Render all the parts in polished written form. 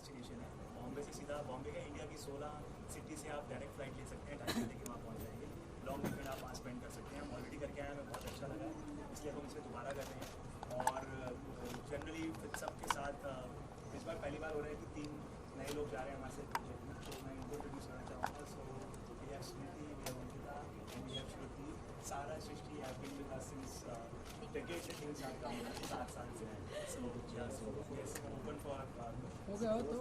Destination है। बॉम्बे से सीधा, बॉम्बे का इंडिया की 16 सिटी से आप डायरेक्ट फ्लाइट ले सकते हैं, 2.5 घंटे के वहाँ पहुँच जाएंगे। लॉन्ग वीकेंड आप वहाँ स्पेंड कर सकते हैं। हम ऑलरेडी करके आए हैं, हमें बहुत अच्छा लगा, इसलिए हम इसे दोबारा कर रहे हैं। और जनरली सबके साथ इस बार पहली बार हो रहा है कि 3 नए लोग जा रहे हैं हमारे से प्रोजेक्ट में, तो मैं इनको इंट्रोड्यूस करना चाहूँगा। So we have Smriti, we have Ankita and we have Shruti. Sara Srishti have been with us since decades, 3 साल का 7 साल से। सो या सो यस, ओपन फॉर हो गया हो तो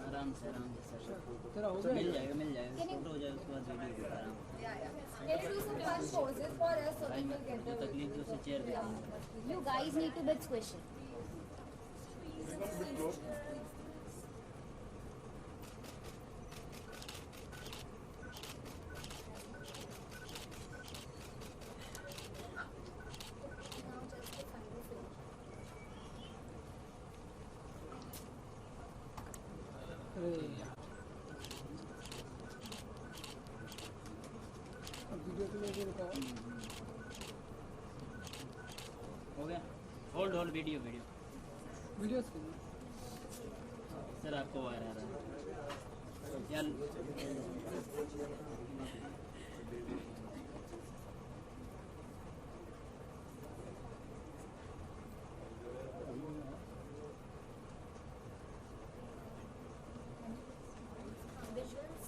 आराम से सर तेरा हो गया मिल जाएगा फोटो हो जाएगा उसके बाद वीडियो आराम Can you do some fun poses for us so we will get जो the तकलीफ जो से चेयर पे You guys need to bit squishy. Video के लिए बताओ हो गया होल्ड वीडियो वीडियोस के लिए सर आपको आ रहा है यार Visuals.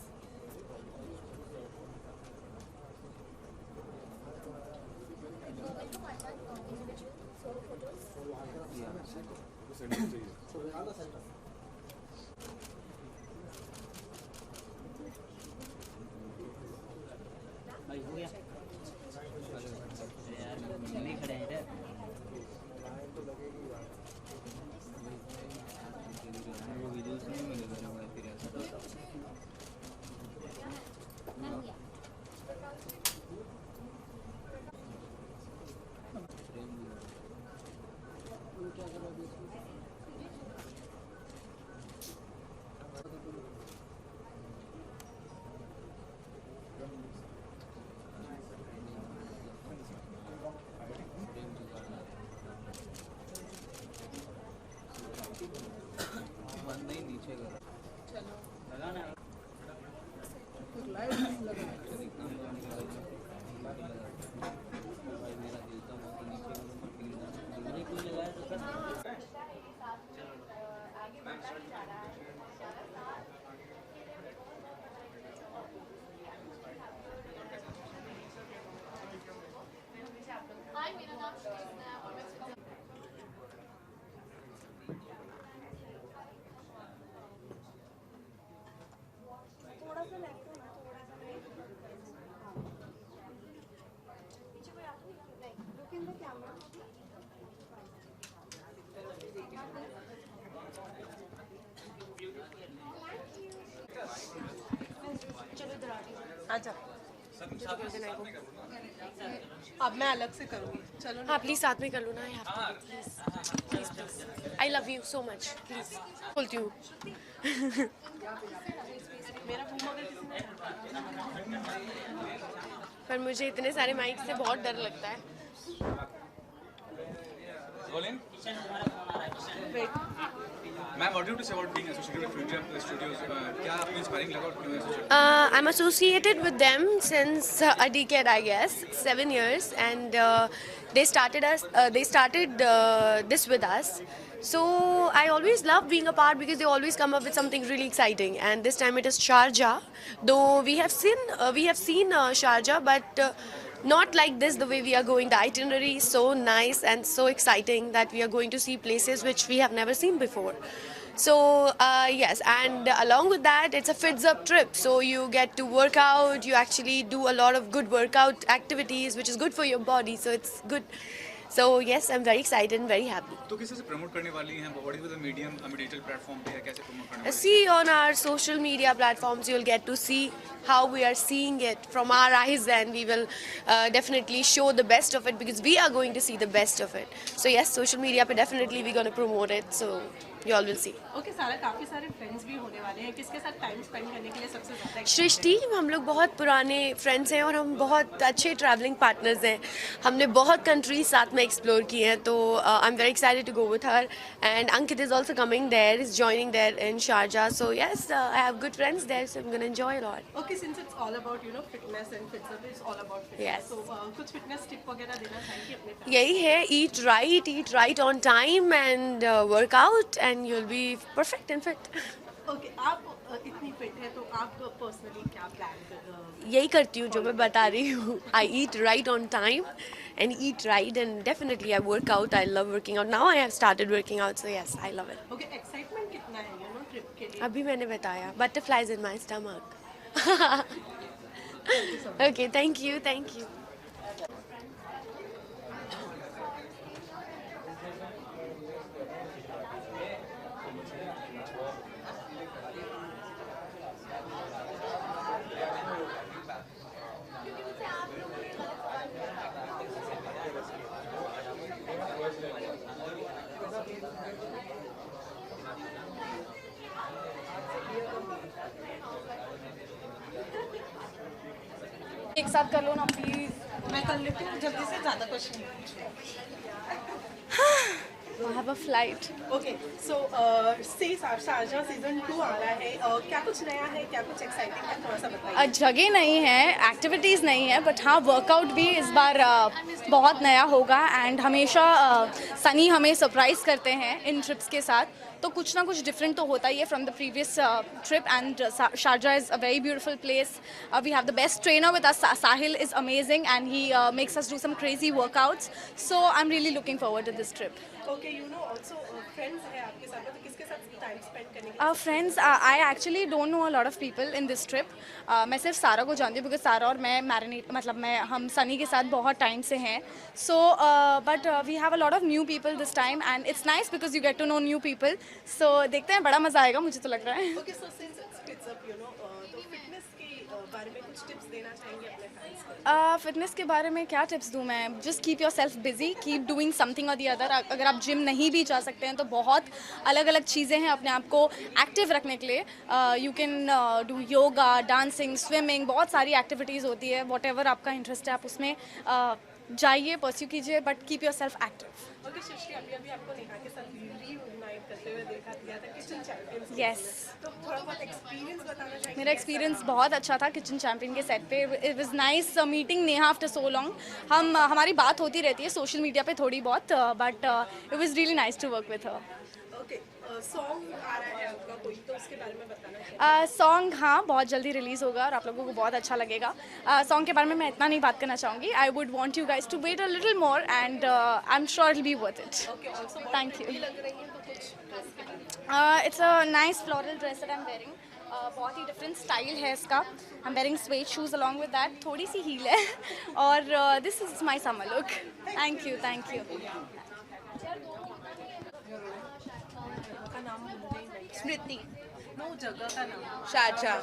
Mobile to iPad individual solo photos. भाई हो गया यार नहीं खड़े हैं इधर वो वीडियोस नहीं मिलेगा फिर ऐसा Ma'am, yeah. क्या करो अभी इसमें बंद नहीं नीचे करो लगाना लाइट लगा भाई मेरा दिल तो बहुत नीचे मैंने कोई लगाया तो कर थोड़ा सा लेफ्ट होना, थोड़ा सा राइट। पीछे कोई आता नहीं, look in the camera. चलो इधर आ जाओ। आजा अब मैं अलग से करूँगी चलो हाँ प्लीज साथ में कर लो ना यार please please I love you so much please बोलती हूँ मेरा मुंह अगर किसी ने पर मुझे इतने सारे माइक से बहुत डर लगता है Ma'am, what do you have to say about being associated with Future Studios? क्या आपको inspiring लगा और क्यों associated? I'm associated with them since a decade, I guess, 7 years, and they started this with us. So I always love being a part because they always come up with something really exciting. And this time it is Sharjah, though we have seen Sharjah, but not like this. The way we are going, the itinerary is so nice and so exciting that we are going to see places which we have never seen before. So yes, and along with that, it's a Fits Up trip. So you get to work out. You actually do a lot of good workout activities, which is good for your body. So it's good. So yes, I'm very excited and very happy. तो किसी से promote करने वाली हैं? What is the medium, digital platform पे है? कैसे promote करने वाली हैं? See, on our social media platforms, you'll get to see how we are seeing it from our eyes, and we will definitely show the best of it because we are going to see the best of it. So yes, social media, but definitely we're going to promote it. So you all will see. Okay सारा, काफी सारे friends भी होने वाले हैं, किसके साथ time spend करने के लिए सबसे ज्यादा सृष्टि, हम लोग बहुत पुराने फ्रेंड्स हैं और हम बहुत अच्छे ट्रैवलिंग पार्टनर्स हैं. हमने बहुत कंट्रीज साथ में एक्सप्लोर किए हैं, तो I am very excited to go with her. And Ankit is also coming there, is joining there in Sharjah. So yes, I have good friends there, so I am gonna enjoy a lot. Okay, since it's all about fitness and fitness, it's all about fitness, Yes. सो कुछ fitness tip वगैरह देना चाहेंगे अपने fans? यही है, eat right on time and work out and you'll be perfect and fit. Okay, आप इतनी फिट है तो आप पर्सनली क्या प्लान यही करती हूँ जो मैं बता रही हूँ. I eat right on time and eat right and definitely I work out. I love working out. Now I have started working out, so yes, I love it. Okay, excitement कितना है ट्रिप के लिए? अभी मैंने बताया, butterflies in my stomach. Okay, thank you. एक साथ कर लो ना प्लीज. मैं कर लेती हूँ जल्दी से, ज़्यादा question. I have a flight. Okay, so से शारजा सीजन 2 आ रहा है, क्या कुछ नया है, क्या कुछ एक्साइटिंग है, थोड़ा सा बताइए. जगह नहीं है, एक्टिविटीज़ नहीं है, बट हाँ वर्कआउट भी इस बार बहुत नया होगा. एंड हमेशा सनी हमें सरप्राइज़ करते हैं इन ट्रिप्स के साथ, तो कुछ ना कुछ डिफरेंट तो होता ही है from the previous trip. And Sharjah is a very beautiful place. We have the best trainer with us. Sahil is amazing and he makes us do some crazy workouts. So I am really looking forward to this trip. Okay, also friends है आपके साथ, तो किसके साथ time spend करने के friends, I actually don't know a lot of people in this trip. मैं सिर्फ सारा को जानती हूँ बिकॉज सारा और मैं हम सनी के साथ बहुत टाइम से हैं. So but we have a lot of new people this time and it's nice because you get to know new people. So देखते हैं, बड़ा मज़ा आएगा, मुझे तो लग रहा है. Okay, so since it's fits up, तो फिटनेस के बारे में कुछ टिप्स देना चाहेंगे अपने फैंस को? फिटनेस के बारे में क्या टिप्स दूँ मैं? Just keep your self busy, keep doing something और दी अदर. अगर आप जिम नहीं भी जा सकते हैं तो बहुत अलग अलग चीज़ें हैं अपने आप को एक्टिव रखने के लिए. You can do yoga, dancing, swimming, बहुत सारी एक्टिविटीज़ होती है. वॉट एवर आपका इंटरेस्ट है आप उसमें जाइए, परस्यू कीजिए, but keep yourself active. Okay Srishti, अभी आपको नेहा के साथ रीयूनाइट करते हुए देखा गया था किचन चैंपियंस. Yes. तो थोड़ा बहुत एक्सपीरियंस बताना चाहिए. मेरा एक्सपीरियंस बहुत अच्छा था किचन चैम्पियन के सेट पे. It was nice meeting Neha after so long. हमारी बात होती रहती है सोशल मीडिया पे थोड़ी बहुत, but it was really nice to work with her. Okay, song आ रहा है आपका कोई, तो उसके बारे में बताना चाहिए. सॉन्ग हाँ बहुत जल्दी रिलीज़ होगा और आप लोगों को बहुत अच्छा लगेगा. सॉन्ग के बारे में मैं इतना नहीं बात करना चाहूँगी. I would want you guys to wait a little more and I am sure it will be worth it. Okay, also Thank you. लग रही है, तो कुछ ड्रेस के बारे में. It's a nice floral dress that I am wearing. बहुत ही different style है इसका. I am wearing sweat shoes along with that. थोड़ी सी हील है और this is my summer look. Thank you. का नाम मुझे नहीं, स्मृति, नो जगह का नाम शारजा.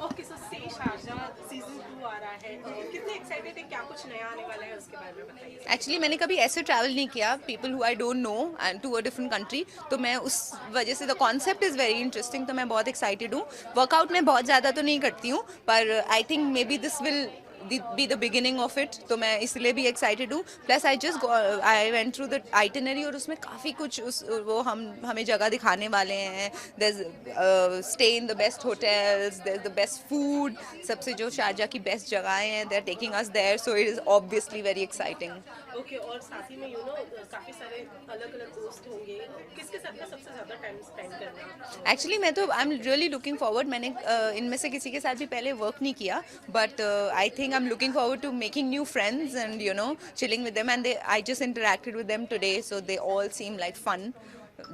ओके, सो से शारजा सीजन 2 आ रहा है, कितने एक्साइटेड है, क्या कुछ नया आने वाला है उसके बारे में बताइए. एक्चुअली मैंने कभी ऐसे ट्रैवल नहीं किया, people who I don't know and to a different country, तो मैं उस वजह से the concept is very interesting, तो मैं बहुत एक्साइटेड हूँ. वर्कआउट में बहुत ज़्यादा तो नहीं करती हूँ, पर I think may be this will be the beginning of it, तो मैं इसलिए भी एक्साइटेड हूँ. Plus I went through the itinerary और उसमें काफ़ी कुछ वो हमें जगह दिखाने वाले हैं. There stay in the best hotels, there the best food, सबसे जो शारजा की बेस्ट जगहें हैं, they are taking us there, so it is obviously very exciting. Okay, और साथ ही में काफ़ी सारे अलग अलग दोस्त होंगे, किसके साथ में सबसे ज़्यादा टाइम स्पेंड करना? एक्चुअली मैं तो I am really looking forward. मैंने इनमें से किसी के साथ भी पहले वर्क नहीं किया, but I think I am looking forward to making new friends and chilling with them. And I just interacted with them today, so they all seem like fun.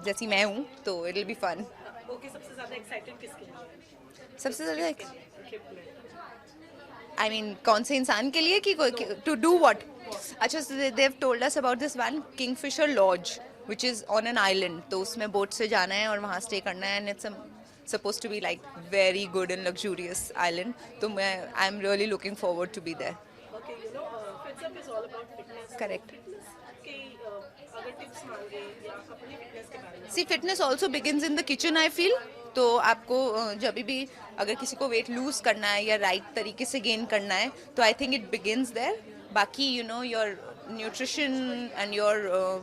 जैसी मैं हूँ तो it will be fun. Okay, सबसे ज़्यादा excited किसके लिए? सबसे ज़्यादा ट्रिप में आई मीन कौन से इंसान के लिए कि टू डू व्हाट? अच्छा, they have told us about this one Kingfisher lodge which is on an island. तो उसमें बोट से जाना है और वहाँ स्टे करना है, and it's supposed to be like very good and luxurious island. तो मैं I am really looking forward to be there. Okay, Fits Up is all about fitness. Correct. Fitness के अगर tips मांगे या अपनी fitness के बारे में. See fitness also begins in the kitchen I feel. तो आपको जब भी अगर किसी को वेट लूज करना है या राइट तरीके से गेन करना है तो I think it begins there. बाकी you know your nutrition and your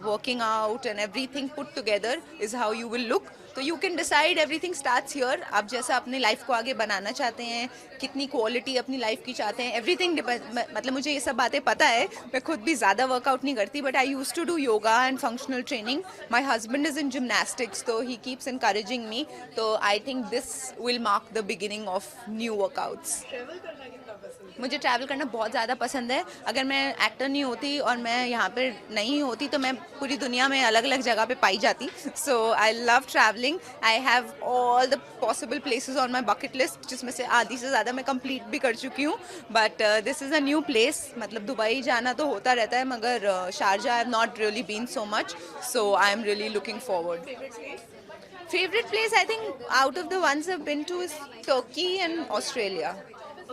working out and everything put together is how you will look. तो you can decide everything starts here. आप जैसा अपनी लाइफ को आगे बनाना चाहते हैं, कितनी क्वालिटी अपनी लाइफ की चाहते हैं, एवरीथिंग मतलब मुझे ये सब बातें पता है. मैं खुद भी ज़्यादा वर्कआउट नहीं करती but I use to do yoga and functional training. My husband is in gymnastics तो ही कीप्स इनकरेजिंग मी. तो I think this will mark the beginning of new workouts. Travel करना कितना पसंद है? मुझे ट्रैवल करना बहुत ज़्यादा पसंद है. अगर मैं एक्टर नहीं होती और मैं यहाँ पर नहीं होती तो मैं पूरी दुनिया में अलग अलग जगह पे पाई जाती. So I love travelling. I have all the possible places on my bucket list जिसमें से आधी से ज़्यादा मैं कंप्लीट भी कर चुकी हूँ. But this is a new place. मतलब दुबई जाना तो होता रहता है मगर Sharjah I have not really been so much. So I am really looking forward. Favorite place I think out of the ones I've been to is Turkey and Australia.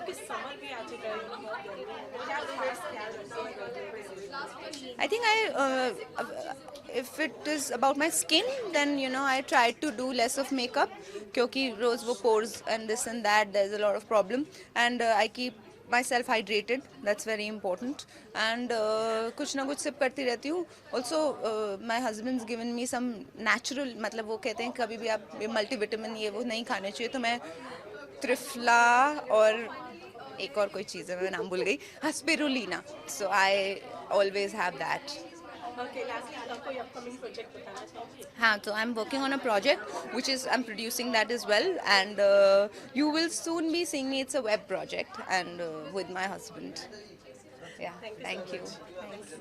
Okay, summer भी आ चुका है, बहुत गर्मी है. क्या खास ख्याल रखते हैं? I think if it is about my skin, then you know I try to do less of makeup क्योंकि रोज वो pores and this and that there's a lot of problem and I keep myself hydrated. That's very important. And कुछ ना कुछ SIP करती रहती हूँ. Also my husband's given me some natural मतलब वो कहते हैं कभी भी आप multivitamin ये वो नहीं खाने चाहिए. तो मैं त्रिफला और एक और कोई चीज़ है मैं नाम भूल गई. Spirulina. So I always have that. Okay, lastly, आप कोई upcoming project बताना चाहोगे? हाँ, so I'm working on a project which is I'm producing that as well and you will soon be seeing me. It's a web project and with my husband. Yeah, thank you. Thanks.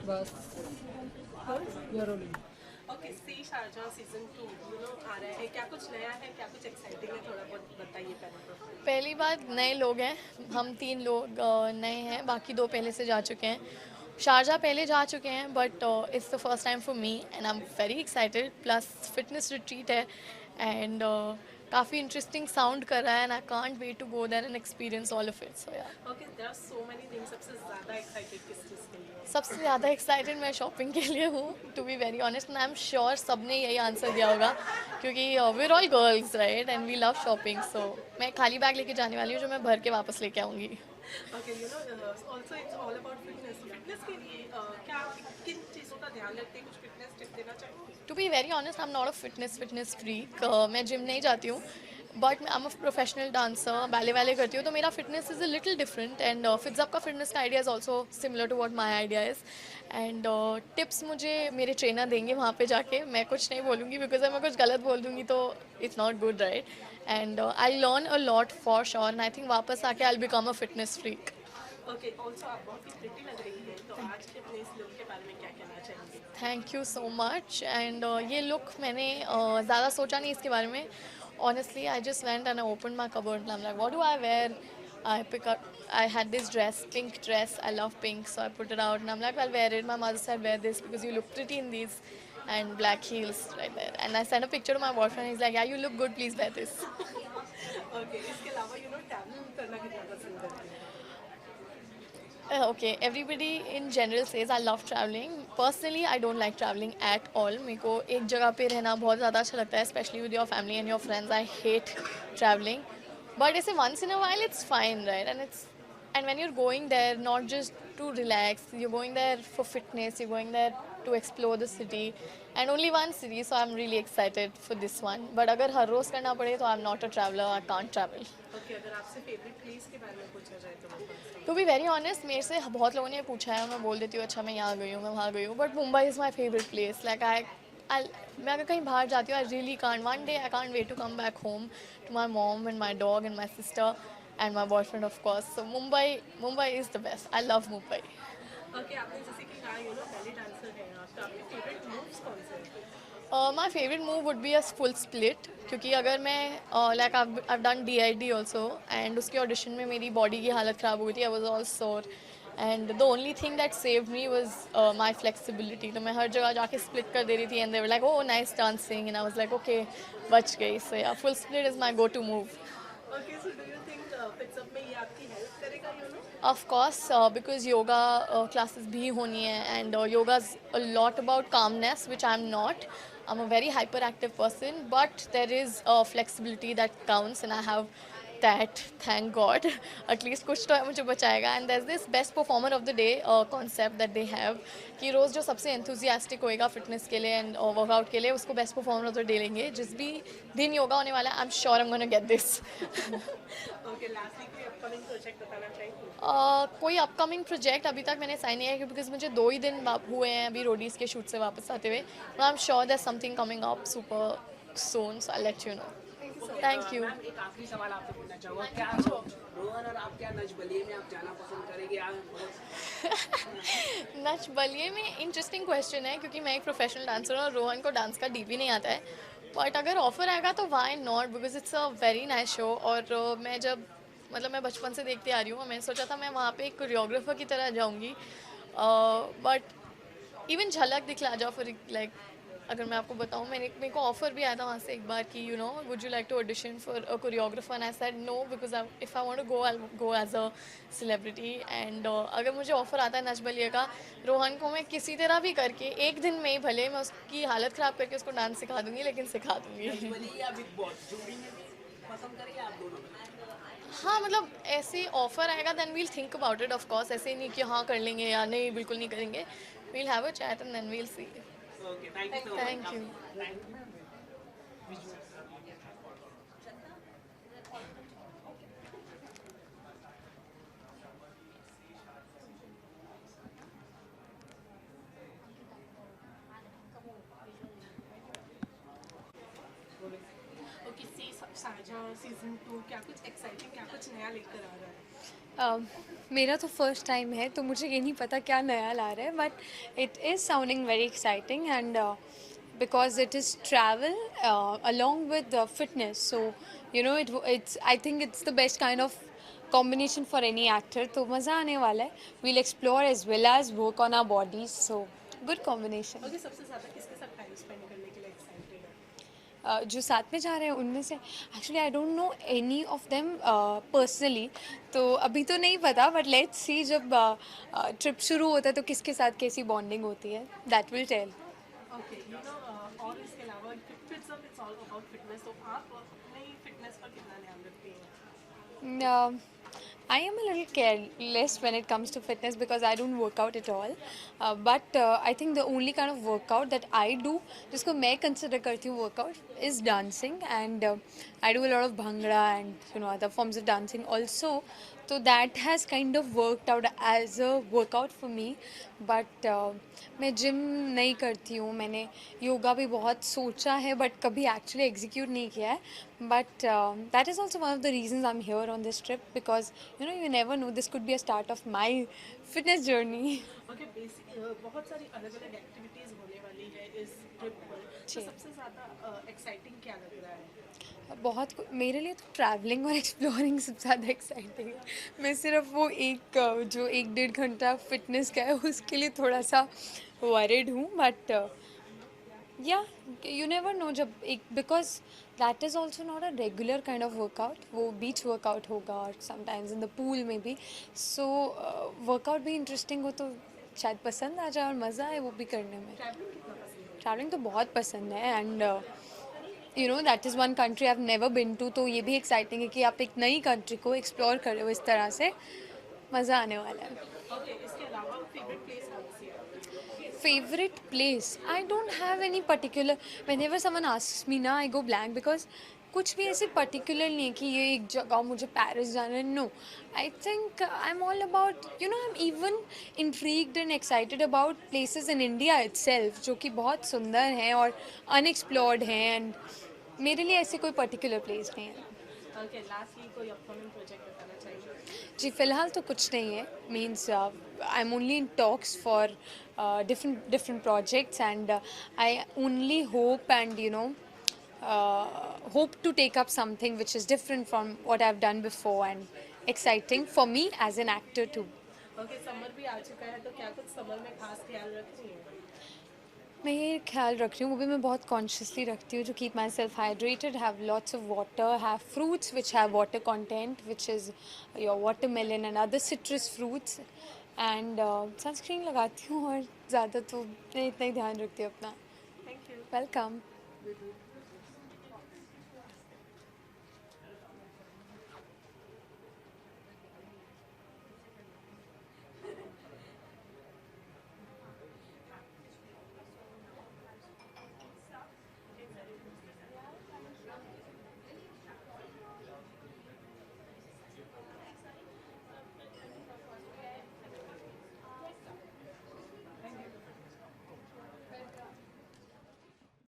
बस ये rolling. Okay, Stay Sharjah season 2 आ रहा है. क्या कुछ नया है, क्या कुछ exciting है, थोड़ा बहुत बताइए पहले तो. पहली बात नए लोग हैं. हम 3 लोग नए हैं, बाकी 2 पहले से जा चुके हैं. शारजा पहले जा चुके हैं but it's the first time for me and I am very excited. Plus fitness retreat है एंड काफ़ी इंटरेस्टिंग साउंड कर रहा है and I can't wait to go there and experience all of it. So yeah Okay, there are so many things. सबसे ज़्यादा excited किस चीज़ के लिए? सबसे ज़्यादा एक्साइटेड मैं शॉपिंग के लिए हूँ to be very honest. I am sure सब ने यही आंसर दिया होगा क्योंकि we are all girls right and we love shopping. So मैं खाली बैग लेके जाने वाली हूँ जो मैं भर के वापस लेके आऊँगी. Okay, also it's all about fitness. Fitness के लिए क्या किन चीज़ों का ध्यान रखते हैं? कुछ fitness tips देना चाहोगे? To be very honest I am not a fitness freak. मैं जिम नहीं जाती हूँ but I am a professional dancer. Ballet वाले करती हूँ तो मेरा fitness is a little different and Fitsup का फिटनेस का idea is also similar to what my idea is. And tips मुझे मेरे ट्रेनर देंगे वहाँ पे जाके. मैं कुछ नहीं बोलूँगी बिकॉज अगर मैं कुछ गलत बोल दूँगी तो it's not good right. And I learn a lot for sure and I think वापस आके I will become a fitness freak. Okay, also आप बहुत ही pretty लग रही हैं. तो आज के अपने इस look के बारे में क्या कहना चाहेंगे? Thank you so much. And ये लुक मैंने ज़्यादा सोचा नहीं इसके बारे में. Honestly, I just went and I opened my cupboard and I'm like, what do I wear? I had this dress, pink dress. I love pink, so I put it out and I'm like, I'll wear it. My mother said, wear this because you look pretty in these, and black heels right there. And I sent a picture to my boyfriend. He's like, yeah, you look good. Please wear this. Okay, इसके अलावा travel करना कितना पसंद करते हैं? Okay, everybody in general says I love traveling. Personally, I don't like traveling at all. मेरे को एक जगह पे रहना बहुत ज़्यादा अच्छा लगता है, especially with your family and your friends. I hate traveling. But ऐसे once in a while, it's fine, right? And when you're going there, not just to relax, you're going there for fitness, you're going there to explore the city, and only one city, so I'm really excited for this one. But अगर हर रोज़ करना पड़े तो I'm not a traveler, I can't travel. Okay, अगर आपसे favourite place के बारे में पूछा जाए तो वो कौन सा? टू बी वेरी ऑनेस्ट, मेरे से बहुत लोगों ने पूछा है और मैं बोल देती हूँ अच्छा मैं यहाँ गई हूँ, मैं वहाँ गई हूँ, but Mumbai is my favourite place. Like मैं अगर कहीं बाहर जाती हूँ, I really can't, one day I can't wait to come back home to my mom and my dog and my sister and my boyfriend of course. So Mumbai is the best. I love Mumbai. Okay, आपने जैसे कि कहा ballet dancer हैं आप, तो आपके favourite moves कौन से हैं? My favourite move would be a full split, क्योंकि अगर मैं like I done DID also, and उसके ऑडिशन में मेरी बॉडी की हालत ख़राब हो गई थी. आई वॉज ऑल सोर, and the only thing that saved me was my flexibility. तो मैं हर जगह जाके स्प्लिट कर दे रही थी, and they were like oh nice dancing, and I was like okay, बच गई. So yeah, full split is my go to move. Okay, so do you think fits में ये आपकी हेल्प करेगा Of course, because yoga classes भी होनी है, and yoga is a lot about calmness, which I'm not. I'm a very hyperactive person, but there is flexibility that counts, and I have that, thank God. At least कुछ तो मुझे बचाएगा. And there's this best performer of the day concept that they have, कि रोज़ जो सबसे enthusiastic होएगा fitness के लिए and workout के लिए, उसको best performer of the day लेंगे. जिस भी दिन योगा होने वाला है, I'm sure I'm gonna get this. Okay, lastly कोई अपकमिंग प्रोजेक्ट बताना चाहिए? कोई अपकमिंग प्रोजेक्ट अभी तक मैंने साइन नहीं किया, बिकॉज मुझे 2 ही दिन हुए हैं अभी रोडीज़ के शूट से वापस आते हुए. But I am sure that something coming up super soon, so I let you know. Thank you. Ma'am, एक आखिरी सवाल आपसे पूछना चाहूँगा, क्या रोहन और आप क्या नच बलिए में आप जाना पसंद करेंगे या नच बलिए में इंटरेस्टिंग क्वेश्चन है, क्योंकि मैं एक प्रोफेशनल डांसर हूँ और रोहन को डांस का डीप ही नहीं आता है. बट अगर ऑफर आएगा तो why not, because it's a very nice show. और मैं जब मैं बचपन से देखते आ रही हूँ, मैंने सोचा था मैं वहाँ पे एक कोरियोग्राफर की तरह जाऊँगी. बट इवन झलक दिखला जाओ फॉर लाइक, अगर मैं आपको बताऊँ, मेरे को ऑफ़र भी आया था वहाँ से एक बार कि would you like to audition for a choreographer, and I said no, because if I want to go, I go as a celebrity. And अगर मुझे ऑफ़र आता है नच बलिए का, रोहन को मैं किसी तरह भी करके एक दिन में ही, भले मैं उसकी हालत ख़राब करके उसको डांस सिखा दूँगी, लेकिन सिखा दूँगी. हाँ, मतलब ऐसे ऑफ़र आएगा then we'll think about it. Of course ऐसे नहीं कि हाँ कर लेंगे या नहीं बिल्कुल नहीं करेंगे. We'll have a chat and then we'll see. Okay, thank you. साझा सीजन 2 क्या कुछ एक्साइटिंग, क्या कुछ नया लेकर आ रहा है? मेरा तो फर्स्ट टाइम है, तो मुझे ये नहीं पता क्या नया ला रहा है, but it is sounding very exciting, and because it is travel along with fitness, so it's I think it's the best kind of combination for any actor. तो मज़ा आने वाला है. We'll explore as well as work on our bodies, so good combination. Okay, सबसे ज़्यादा किसके साथ time spend करने के लिए एक्साइटेड है? जो साथ में जा रहे हैं उनमें से actually I don't no any of them personally, तो अभी तो नहीं पता, बट लेट्स सी जब ट्रिप शुरू होता है तो किसके साथ कैसी बॉन्डिंग होती है, दैट विल टेल. ओके, और इसके अलावा इट्स ऑल अबाउट फिटनेस, तो आप अपनी फिटनेस पर कितना ध्यान रखती हैं? I am a little careless when it comes to fitness because I don't work out at all. But I think the only kind of workout that I do, जिसको मैं consider करती हूँ workout, is dancing, and I do a lot of bhangra and other forms of dancing also. So that has kind of worked out as a workout for me. But मैं gym नहीं करती हूँ. मैंने योगा भी बहुत सोचा है बट कभी एक्चुअली एग्जीक्यूट नहीं किया है. But that is also one of the reasons I am here on this trip, because you never know, this could be a start of my fitness journey. Okay, बहुत सारी अलग अलग activities होने वाली है इस ट्रिप पर, तो सबसे ज़्यादा एक्साइटिंग क्या लग रहा है? बहुत मेरे लिए तो ट्रैवलिंग और एक्सप्लोरिंग सबसे ज़्यादा एक्साइटिंग है. मैं सिर्फ वो जो 1-1.5 घंटा फिटनेस का है उसके लिए थोड़ा सा वरीड हूँ. बट या यू नेवर नो, जब because that is also not a regular kind of workout. वो बीच वर्कआउट होगा और समटाइम्स इन द पूल में भी. सो वर्कआउट भी इंटरेस्टिंग हो तो शायद पसंद आ जाए और मज़ा आए वो भी करने में. ट्रैवलिंग तो बहुत पसंद है, and that is one country I have never been to. तो ये भी एक्साइटिंग है कि आप एक नई कंट्री को एक्सप्लोर कर रहे हो इस तरह से. मज़ा आने वाला है. ओके, इसके अलावा फेवरेट प्लेस कौन सी है? favorite place, I don't have any particular. Whenever someone asks me ना, I go blank because कुछ भी ऐसे particular नहीं है कि ये एक जगह मुझे पेरिस जाना है. No, I think I'm all about, you know, I'm even intrigued and excited about places in India itself जो कि बहुत सुंदर हैं और unexplored हैं, and मेरे लिए ऐसे कोई particular place नहीं है. Okay, lastly कोई upcoming project बताना चाहिए? जी फ़िलहाल तो कुछ नहीं है. Means I'm only in talks for different projects, and I only hope and hope to take up something which is different from what I've done before and exciting for me as an actor too. Okay, summer भी आ चुका है तो क्या कुछ summer में खास ख्याल रख रही हैं? मैं ये ख्याल रख रही हूँ, वो भी मैं बहुत कॉन्शियसली रखती हूँ, to keep myself hydrated, have lots of water, have fruits which have water content, which is your watermelon and other citrus fruits, and sunscreen लगाती हूँ, और ज़्यादा तो मैं इतना ही ध्यान रखती हूँ अपना. Thank you. Welcome.